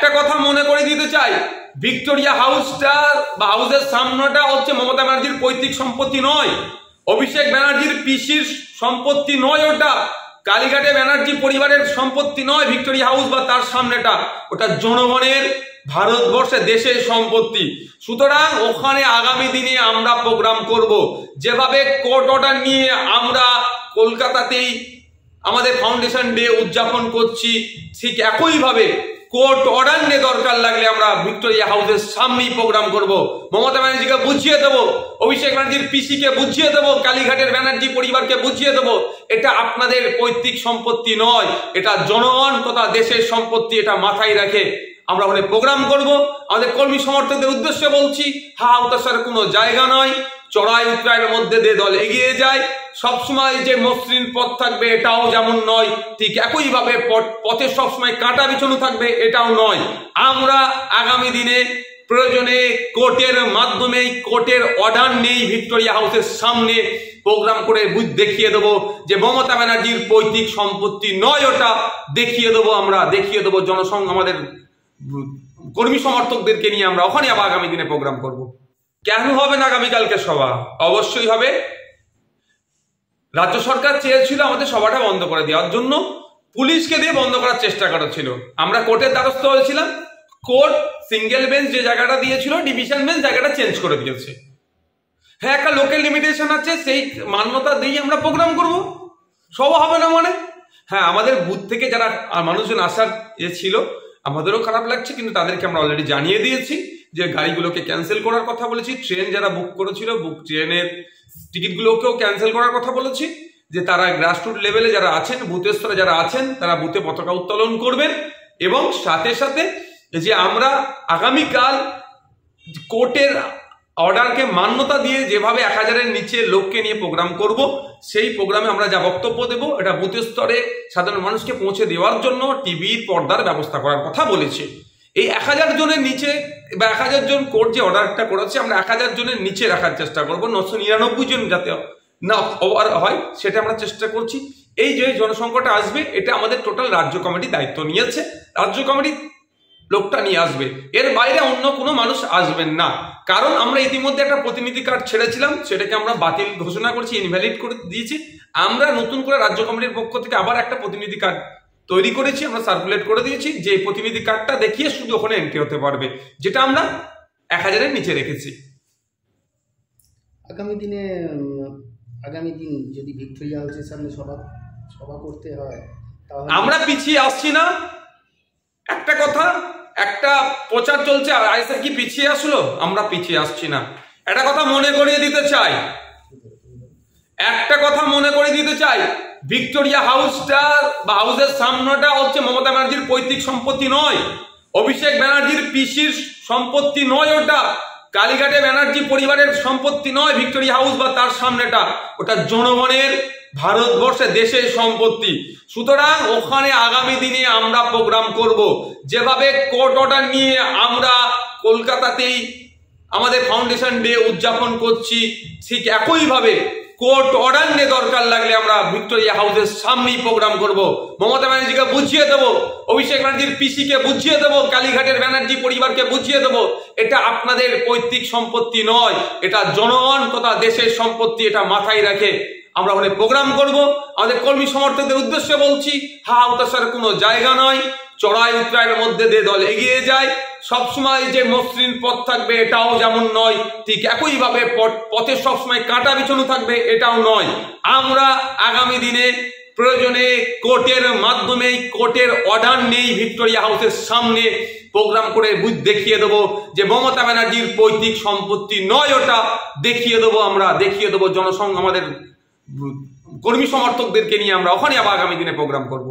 একটা কথা মনে করে দিতে চাই, ভিক্টোরিয়া হাউসটা বা হাউসের সামনেটা হচ্ছে মমতা ব্যানার্জির পৈতৃক সম্পত্তি নয়, অভিষেক ব্যানার্জির পিসির সম্পত্তি নয়, ওটা কালীঘাটে ব্যানার্জি পরিবারের সম্পত্তি নয়। ভিক্টোরিয়া হাউস বা তার সামনেটা ওটা জনগণের, ভারতবর্ষে দেশের সম্পত্তি। সুতরাং ওখানে আগামী দিনে আমরা প্রোগ্রাম করব। যেভাবে কোর্ট অর্ডার নিয়ে আমরা কলকাতাতেই আমাদের ফাউন্ডেশন ডে উদযাপন করছি, ঠিক একইভাবে কোর্ট অর্ডার নিয়ে দরকার লাগলে আমরা ভিক্টোরিয়া হাউসের সামনেই প্রোগ্রাম করব। মমতা ব্যানার্জিকে বুঝিয়ে দেবো, অভিষেক ব্যানার্জির পিসিকে বুঝিয়ে দেবো, কালীঘাটের ব্যানার্জি পরিবারকে বুঝিয়ে দেবো এটা আপনাদের পৈতৃক সম্পত্তি নয়, এটা জনগণ তথা দেশের সম্পত্তি। এটা মাথায় রেখে আমরা ওখানে প্রোগ্রাম করব। আমাদের কর্মী সমর্থকদের উদ্দেশ্যে বলছি, হা হতাশার কোনো জায়গা নয়। চড়াই উতরাইয়ের মধ্যে দিয়ে দল এগিয়ে যায়। সবসময় যে মসৃণ পথ থাকবে এটাও যেমন নয়, ঠিক একইভাবে পথে সবসময় কাঁটা বিছানো থাকবে এটাও নয়। আমরা আগামী দিনে প্রয়োজনে কোর্টের মাধ্যমে, কোর্টের অর্ডার নেই, ভিক্টোরিয়া হাউসের সামনে প্রোগ্রাম করে দেখিয়ে দেবো যে মমতা ব্যানার্জির পৈতৃক সম্পত্তি নয়, ওটা দেখিয়ে দেবো। আমরা দেখিয়ে দেবো জনসংঘ, আমাদের কর্মী সমর্থকদেরকে নিয়ে আমরা ওখানে আবার আগামী দিনে প্রোগ্রাম করব। কেন হবে না আগামীকালকে সভা? অবশ্যই হবে। রাজ্য সরকার চেয়েছিল আমাদের সভাটা বন্ধ করে দেওয়ার জন্য, পুলিশকে দিয়ে বন্ধ করার চেষ্টা করেছিল। আমরা কোর্টের দ্বারস্থ হয়েছিলাম, কোর্ট সিঙ্গেল বেঞ্চ যে জায়গাটা দিয়েছিল ডিভিশন বেঞ্চ জায়গাটা চেঞ্জ করে দিয়েছে। হ্যাঁ, একটা লোকাল লিমিটেশন আছে, সেই মান্যতা দিয়ে আমরা প্রোগ্রাম করব। সভা হবে না মানে? হ্যাঁ, আমাদের বুথ থেকে যারা মানুষজন আসার ছিল আমাদেরও খারাপ লাগছে, কিন্তু তাদেরকে আমরা অলরেডি জানিয়ে দিয়েছি যে গাড়িগুলোকে ক্যান্সেল করার কথা বলেছি। ট্রেন যারা বুক করেছিল ট্রেনের টিকিটগুলোকেও ক্যান্সেল করার কথা বলেছি, যে তারা গ্রাসরুট লেভেলে যারা আছেন, বুথের স্তরে যারা আছেন তারা বুথে পতাকা উত্তোলন করবেন। এবং সাথে সাথে যে আমরা আগামীকাল কোর্টের অর্ডারকে মান্যতা দিয়ে যেভাবে 1000-এর নিচে লোককে নিয়ে প্রোগ্রাম করব, সেই প্রোগ্রামে আমরা যা বক্তব্য দেব এটা বুথের স্তরে সাধারণ মানুষকে পৌঁছে দেওয়ার জন্য টিভির পর্দার ব্যবস্থা করার কথা বলেছি। এই 1000 জনের নিচে বা 1000 জন কোর্ট যে অর্ডারটা করেছে আমরা 1000 জনের নিচে রাখার চেষ্টা করবো, 999 জন যাতে না ওভার হয় সেটা আমরা চেষ্টা করছি। এই যে জনসংখ্যাটা আসবে এটা আমাদের টোটাল রাজ্য কমিটি দায়িত্ব নিয়েছে, রাজ্য কমিটি লোকটা নিয়ে আসবে, এর বাইরে অন্য কোনো মানুষ আসবেন না। কারণ আমরা ইতিমধ্যে একটা প্রতিনিধি কার্ড ছেড়েছিলাম, সেটাকে আমরা বাতিল ঘোষণা করছি, ইনভ্যালিড করে দিয়েছি। আমরা নতুন করে রাজ্য কমিটির পক্ষ থেকে আবার একটা প্রতিনিধি কার্ড তৈরি করেছি, আমরা সার্কুলেট করে দিয়েছি, যে প্রতিনিধি কার্ডটা দেখিয়ে শুধু ওখানে এন্ট্রি হতে পারবে, যেটা আমরা 1000-এর নিচে রেখেছি। আগামী দিন যদি ভিক্টোরিয়া হাউসের সামনে সভা করতে হয় তাহলে আমরা পিছিয়ে আসছি না। একটা কথা, একটা প্রচার চলছে আর আইএসএফ কি পিছিয়ে আসলো? আমরা পিছিয়ে আসছি না। একটা কথা মনে করিয়ে দিতে চাই, ভিক্টোরিয়া হাউসটা বা হাউসের সামনেটা হচ্ছে মমতা ব্যানার্জির পৈতৃক সম্পত্তি নয়, অভিষেক ব্যানার্জির পিসির সম্পত্তি নয়, ওটা কালীঘাটে ব্যানার্জি পরিবারের সম্পত্তি নয়। ভিক্টোরিয়া হাউস বা তার সামনেটা ওটা জনগণের, ভারতবর্ষে দেশের সম্পত্তি। সুতরাং ওখানে আগামী দিনে আমরা প্রোগ্রাম করব। যেভাবে কোর্ট অর্ডার নিয়ে আমরা কলকাতাতেই আমাদের ফাউন্ডেশন ডে উদযাপন করছি, ঠিক একইভাবে কোর্ট অর্ডার নিয়ে দরকার লাগলে আমরা ভিক্টোরিয়া হাউসের সামনেই প্রোগ্রাম করব। মমতা ব্যানার্জিকে বুঝিয়ে দেবো, অভিষেক ব্যানার্জির পিসিকে বুঝিয়ে দেবো, কালীঘাটের ব্যানার্জি পরিবারকে বুঝিয়ে দেবো এটা আপনাদের পৈতৃক সম্পত্তি নয়, এটা জনগণ তথা দেশের সম্পত্তি। এটা মাথায় রেখে আমরা ওখানে প্রোগ্রাম করব। আমাদের কর্মী সমর্থকদের উদ্দেশ্যে বলছি, হা হতাশার কোনো জায়গা নয়। চড়াই উতরাইয়ের মধ্যে দিয়ে দল এগিয়ে যায়। সবসময় যে মসৃণ পথ থাকবে এটাও যেমন নয়, ঠিক একইভাবে পথে সবসময় কাঁটা বিছানো থাকবে এটাও নয়। আমরা আগামী দিনে প্রয়োজনে কোর্টের মাধ্যমে, কোর্টের অর্ডার নেই, ভিক্টোরিয়া হাউসের সামনে প্রোগ্রাম করে দেখিয়ে দেবো যে মমতা ব্যানার্জির পৈতৃক সম্পত্তি নয়, ওটা দেখিয়ে দেবো। আমরা দেখিয়ে দেবো জনসংঘ, আমাদের কর্মী সমর্থকদেরকে নিয়ে আমরা ওখানে আবার আগামী দিনে প্রোগ্রাম করব।